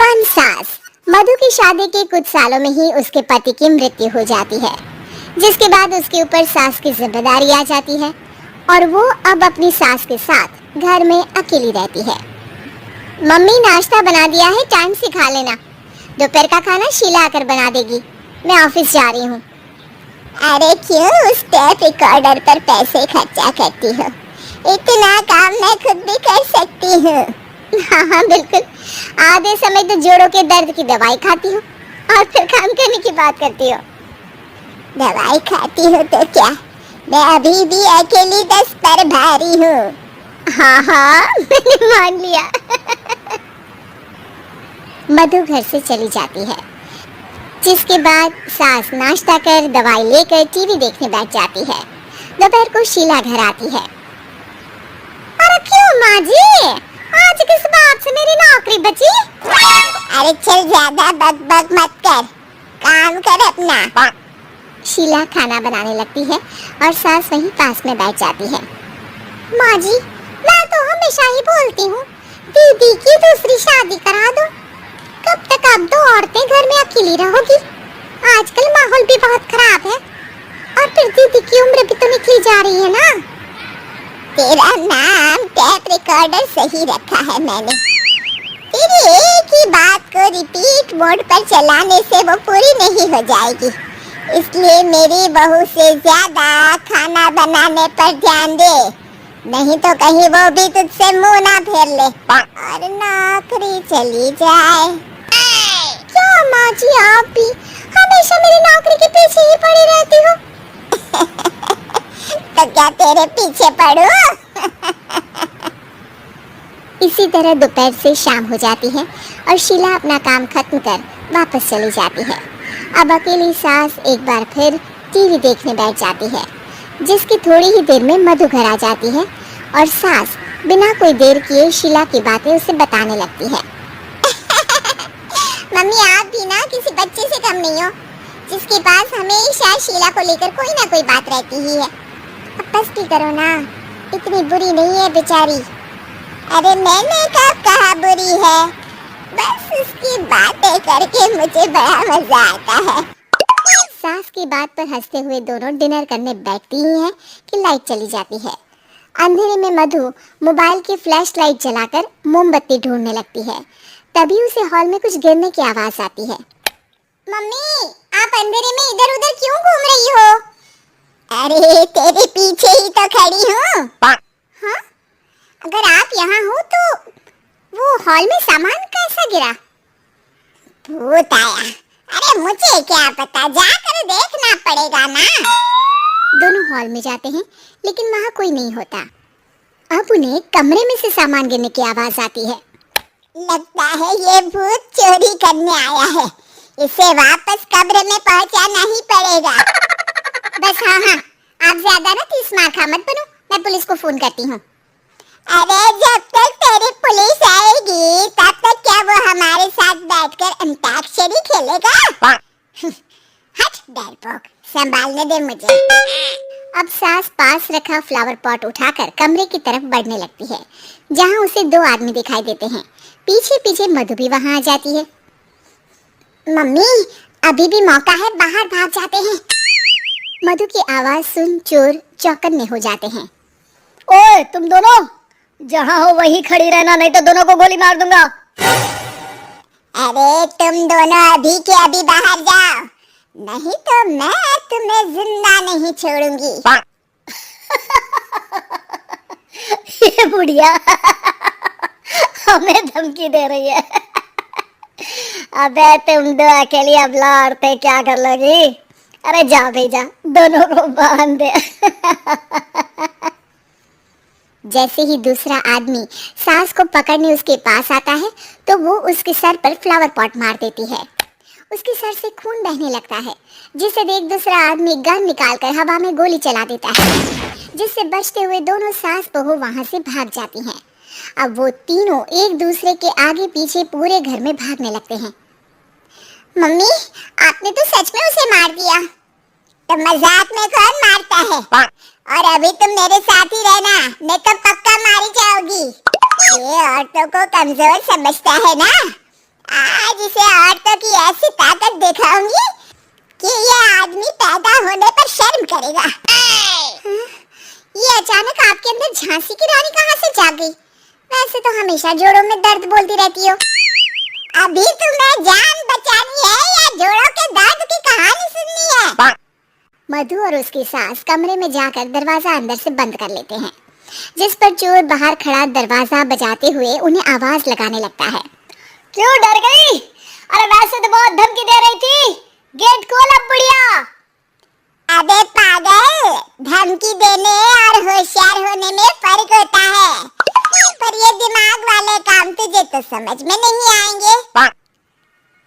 Fun सास। मधु की शादी के कुछ सालों में ही उसके पति की मृत्यु हो जाती है, जिसके बाद उसके ऊपर सास की जिम्मेदारी आ जाती है और वो अब अपनी सास के साथ घर में अकेली रहती है। मम्मी नाश्ता बना दिया है, टाइम से खा लेना। दोपहर का खाना शीला आकर बना देगी, मैं ऑफिस जा रही हूँ। अरे क्यों उस टेप रिकॉर्डर पर पैसे खर्चा करती हो? इतना काम मैं खुद भी कर सकती हूँ। हाँ बिल्कुल, आधे समय तो जोड़ों के दर्द की दवाई खाती हो और फिर काम करने की बात करती हो। दवाई खाती हो तो क्या, मैं अभी भी अकेली 10 पर भारी हूँ। हाँ मैंने मान लिया। मधु घर से चली जाती है, जिसके बाद सास नाश्ता कर दवाई लेकर टीवी देखने बैठ जाती है। दोपहर को शीला घर आती है। अरे क्यों माँ जी, आज किस बात से मेरी नौकरी बची? अरे चल ज्यादा बक बक मत कर, काम कर अपना। शीला खाना बनाने लगती है और सास वहीं पास में बैठ जाती है। माँ जी, मैं तो हमेशा ही बोलती हूँ दीदी की दूसरी शादी करा दो। कब तक आप दो औरतें घर में अकेली रहोगी? आजकल माहौल भी बहुत खराब है और फिर दीदी की उम्र भी तो निकली जा रही है ना। तेरा नाम टेप रिकॉर्डर सही रखा है मैंने। तेरी एक ही बात को रिपीट मोड पर चलाने से वो पूरी नहीं हो जाएगी, इसलिए मेरी बहू से ज्यादा खाना बनाने पर ध्यान दे, नहीं तो कहीं वो भी तुझसे मुंह ना फेर ले और नौकरी चली जाए। क्या माँ जी, आप भी हमेशा मेरी नौकरी के पीछे ही पड़ी रहती हो? तो क्या तेरे पीछे पड़ूं? इसी तरह दोपहर से शाम हो जाती है और शीला अपना काम खत्म कर वापस चली जाती है। अब अकेली सास एक बार फिर टीवी देखने बैठ जाती है, जिसकी थोड़ी ही देर में मधु घर आ जाती है और सास बिना कोई देर किए शीला की बातें उसे बताने लगती है। मम्मी, आप भी ना किसी बच्चे से कम नहीं हो, जिसके पास हमेशा शीला को लेकर कोई ना कोई बात रहती ही है। अब बस भी करो ना, इतनी बुरी नहीं है बेचारी। अरे मैंने कब कहा बुरी है, बस उसकी बातें करके मुझे बड़ा मजा आता है। सास की बात पर हंसते हुए दोनों डिनर करने बैठती ही हैं कि लाइट चली जाती है। अंधेरे में मधु मोबाइल की फ्लैश लाइट जलाकर मोमबत्ती ढूंढने लगती है। तभी उसे हॉल में कुछ गिरने की आवाज आती है। मम्मी, आप अंधेरे में इधर उधर क्यों घूम रही हो? अरे तेरे पीछे ही तो खड़ी हूँ। हाँ? अगर आप यहाँ हो तो वो हॉल में सामान कैसा गिरा? भूत आया। अरे मुझे क्या पता, जाकर देखना पड़ेगा ना। दोनों हॉल में जाते हैं, लेकिन वहाँ कोई नहीं होता। अब उन्हें कमरे में से सामान गिरने की आवाज आती है। लगता है ये भूत चोरी करने आया है, इसे वापस कब्र में पहुंचाना ही पड़ेगा। बस हाँ, आप ज्यादा ना तीस मार खा मत बनो, मैं पुलिस को फोन करती हूँ। अरे जब तक तेरी पुलिस आएगी तब तक क्या वो हमारे साथ बैठकर अंताक्षरी खेलेगा? हट डरपोक, संभालने दे मुझे। अब सास पास रखा फ्लावर पॉट उठाकर कमरे की तरफ बढ़ने लगती है, जहाँ उसे दो आदमी दिखाई देते हैं। पीछे पीछे मधु भी वहाँ आ जाती है। मम्मी, अभी भी मौका है, बाहर भाग जाते हैं। मधु की आवाज सुन चोर चौकन्ने हो जाते हैं। ओए तुम दोनों, जहाँ हो वहीं खड़ी रहना, नहीं तो दोनों को गोली मार दूंगा। अरे तुम दोनों अभी के अभी बाहर जाओ, नहीं तो मैं तुम्हें जिंदा नहीं छोड़ूंगी। ये बुढ़िया हमें धमकी दे रही है। अबे तुम दो अकेली अबला औरतें क्या कर लोगी? अरे जा भेजा, दोनों को बांध दे। जैसे ही दूसरा आदमी सास को पकड़ने उसके पास आता है, तो वो उसके सर पर फ्लावर पॉट मार देती है। उसके सर से खून बहने लगता है, जिसे देख दूसरा आदमी गन निकालकर हवा में गोली चला देता है, जिससे बचते हुए दोनों सास बहू वहां से भाग जाती हैं। अब वो तीनों एक दूसरे के आगे पीछे पूरे घर में भागने लगते हैं। मम्मी, आपने तो सच में उसे मार दिया। तो मजाक में कौन मारता है? और अभी तुम मेरे साथ ही रहना, नहीं तो पक्का मारी जाओगी। ये औरतों को कमजोर समझता है ना। आज इसे औरतों की ऐसी ताकत दिखाऊंगी कि ये आदमी पैदा होने पर शर्म करेगा। ये अचानक आपके अंदर झांसी की रानी कहाँ से जाग गई? वैसे तो हमेशा जोड़ों में दर्द बोलती रहती हो। अभी तुम्हें जान बचानी है या जोड़ों के दर्द की कहानी सुननी है? मधु और उसकी सास कमरे में जाकर दरवाजा अंदर से बंद कर लेते हैं, जिस पर चोर बाहर खड़ा दरवाजा बजाते हुए उन्हें आवाज लगाने लगता है। क्यों डर गई? अरे वैसे तो बहुत धमकी दे रही थी, गेट खोल अब बुढ़िया। अबे पागल, धमकी देने और होशियार होने में फर्क होता है, पर ये दिमाग वाले काम तुझे तो समझ में नहीं आएंगे।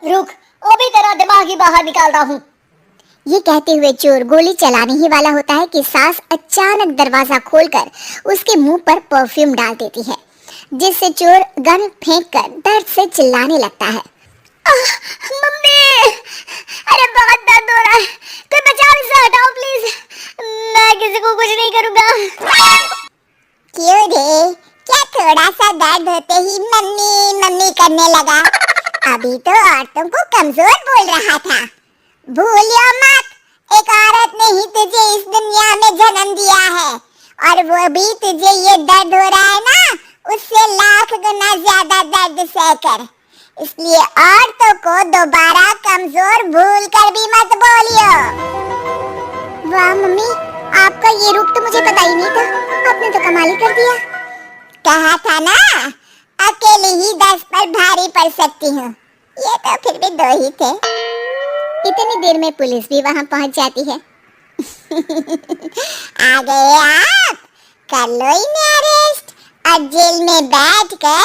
रुक, वो भी तेरा दिमाग ही बाहर निकाल रहा हूँ। ये कहते हुए चोर गोली चलाने ही वाला होता है कि सास अचानक दरवाजा खोलकर उसके मुंह पर परफ्यूम डाल देती है, जिससे चोर गन फेंककर दर्द से चिल्लाने लगता है। मम्मी, अरे बहुत दर्द हो रहा है, कोई बचाओ, इसे हटाओ प्लीज, मैं किसी को कुछ नहीं करूँगा। क्यों रे, क्या थोड़ा सा दर्द होते ही मम्मी मम्मी करने लगा? अभी तो औरतों को कमजोर बोल रहा था। भूलियो मत, एक औरत ने ही तुझे इस दुनिया में जन्म दिया है, और वो भी तुझे ये दर्द हो रहा है ना, उससे लाख गुना ज्यादा दर्द सहकर। इसलिए औरतों को दोबारा कमजोर भूल कर भी मत बोलियो। वाह मम्मी, आपका ये रूप तो मुझे पता ही नहीं था, आपने तो कमाल ही कर दिया। कहा था ना, अकेली ही 10 पर भारी पड़ सकती हूँ। ये तो फिर भी 2 ही थे। इतनी देर में पुलिस भी वहां पहुंच जाती है। आ गए आप, कर लो इन्हें अरेस्ट और जेल में बैठकर